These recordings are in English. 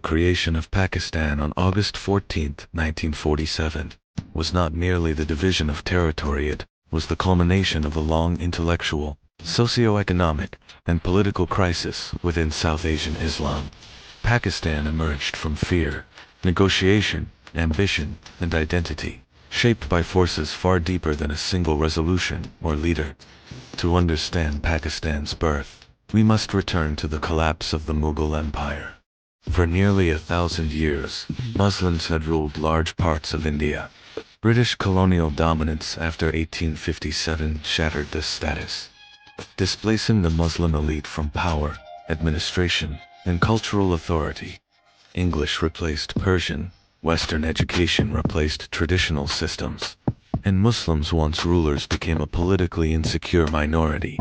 creation of Pakistan on August 14, 1947, was not merely the division of territory, it was the culmination of a long intellectual, socio-economic, and political crisis within South Asian Islam. Pakistan emerged from fear, negotiation, ambition, and identity, shaped by forces far deeper than a single resolution or leader. To understand Pakistan's birth, we must return to the collapse of the Mughal Empire. For nearly 1,000 years, Muslims had ruled large parts of India. British colonial dominance after 1857 shattered this status, displacing the Muslim elite from power, administration, and cultural authority. English replaced Persian, Western education replaced traditional systems, and Muslims, once rulers, became a politically insecure minority.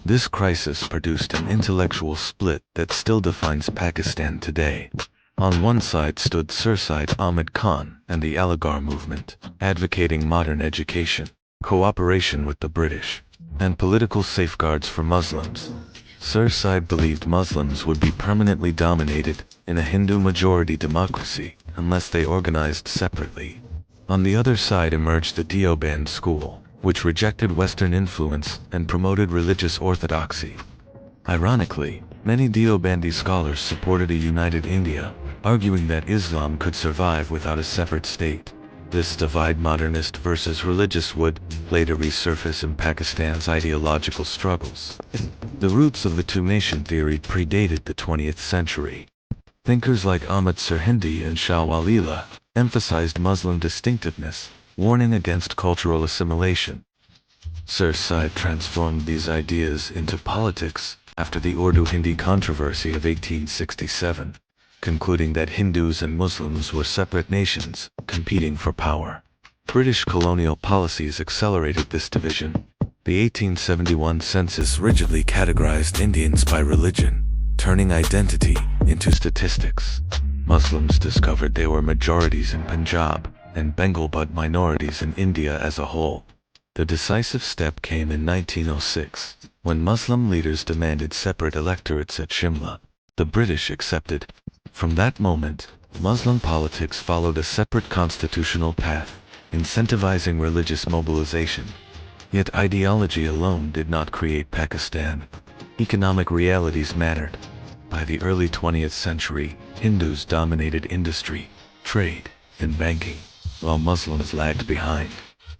This crisis produced an intellectual split that still defines Pakistan today. On one side stood Sir Syed Ahmad Khan and the Aligarh movement, advocating modern education, cooperation with the British, and political safeguards for Muslims. Sir Syed believed Muslims would be permanently dominated in a Hindu-majority democracy unless they organized separately. On the other side emerged the Deoband school, which rejected Western influence and promoted religious orthodoxy. Ironically, many Deobandi scholars supported a united India, arguing that Islam could survive without a separate state. This divide, modernist versus religious, would later resurface in Pakistan's ideological struggles. The roots of the two-nation theory predated the 20th century. Thinkers like Ahmad Sirhindi and Shah Walila emphasized Muslim distinctiveness, warning against cultural assimilation. Sir Syed transformed these ideas into politics after the Urdu-Hindi controversy of 1867, concluding that Hindus and Muslims were separate nations, competing for power. British colonial policies accelerated this division. The 1871 census rigidly categorized Indians by religion, turning identity into statistics. Muslims discovered they were majorities in Punjab and Bengal but minorities in India as a whole. The decisive step came in 1906, when Muslim leaders demanded separate electorates at Shimla. The British accepted. From that moment, Muslim politics followed a separate constitutional path, incentivizing religious mobilization. Yet ideology alone did not create Pakistan. Economic realities mattered. By the early 20th century, Hindus dominated industry, trade, and banking, while Muslims lagged behind.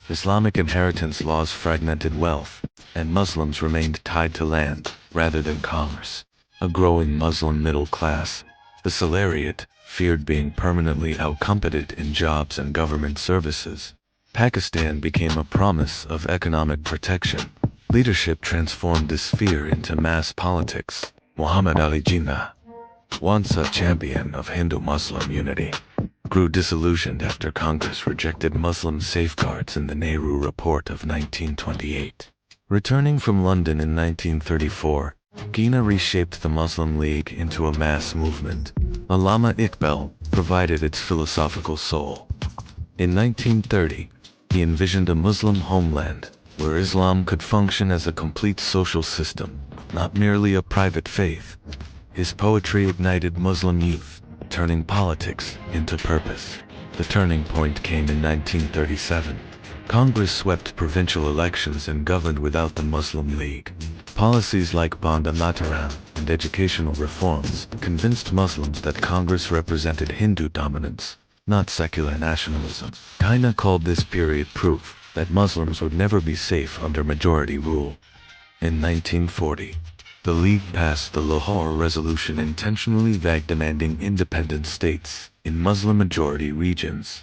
Islamic inheritance laws fragmented wealth, and Muslims remained tied to land rather than commerce. A growing Muslim middle class, the salariat, feared being permanently outcompeted in jobs and government services. Pakistan became a promise of economic protection. Leadership transformed this fear into mass politics. Muhammad Ali Jinnah, once a champion of Hindu-Muslim unity, grew disillusioned after Congress rejected Muslim safeguards in the Nehru Report of 1928. Returning from London in 1934, Jinnah reshaped the Muslim League into a mass movement. Allama Iqbal provided its philosophical soul. In 1930, he envisioned a Muslim homeland, where Islam could function as a complete social system, not merely a private faith. His poetry ignited Muslim youth, turning politics into purpose. The turning point came in 1937. Congress swept provincial elections and governed without the Muslim League. Policies like Banda Mataram and educational reforms convinced Muslims that Congress represented Hindu dominance, not secular nationalism. Jinnah called this period proof that Muslims would never be safe under majority rule. In 1940, the League passed the Lahore Resolution, intentionally vague, demanding independent states in Muslim-majority regions.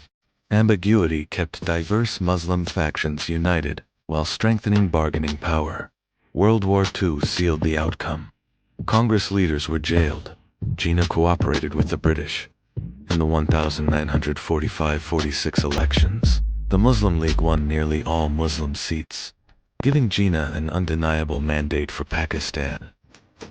Ambiguity kept diverse Muslim factions united, while strengthening bargaining power. World War II sealed the outcome. Congress leaders were jailed. Jinnah cooperated with the British. In the 1945-46 elections, the Muslim League won nearly all Muslim seats, giving Jinnah an undeniable mandate for Pakistan.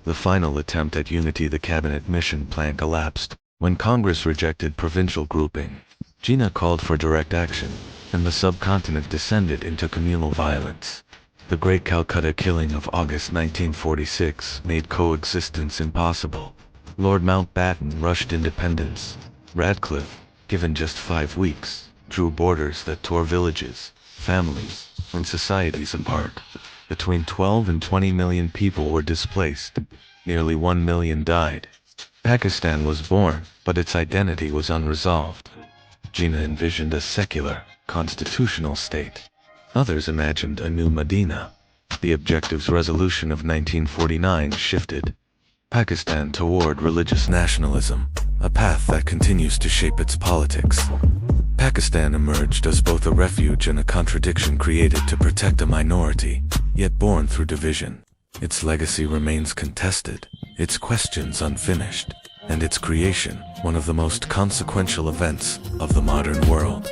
The final attempt at unity, the cabinet mission plan, collapsed when Congress rejected provincial grouping. Jinnah called for direct action, and the subcontinent descended into communal violence. The Great Calcutta Killing of August 1946 made coexistence impossible. Lord Mountbatten rushed independence. Radcliffe, given just 5 weeks, drew borders that tore villages, families, and societies apart. Between 12 and 20 million people were displaced. Nearly 1 million died. Pakistan was born, but its identity was unresolved. Jinnah envisioned a secular, constitutional state. Others imagined a new Medina. The objective's resolution of 1949 shifted Pakistan toward religious nationalism, a path that continues to shape its politics. Pakistan emerged as both a refuge and a contradiction created to protect a minority, yet born through division. Its legacy remains contested, its questions unfinished, and its creation one of the most consequential events of the modern world.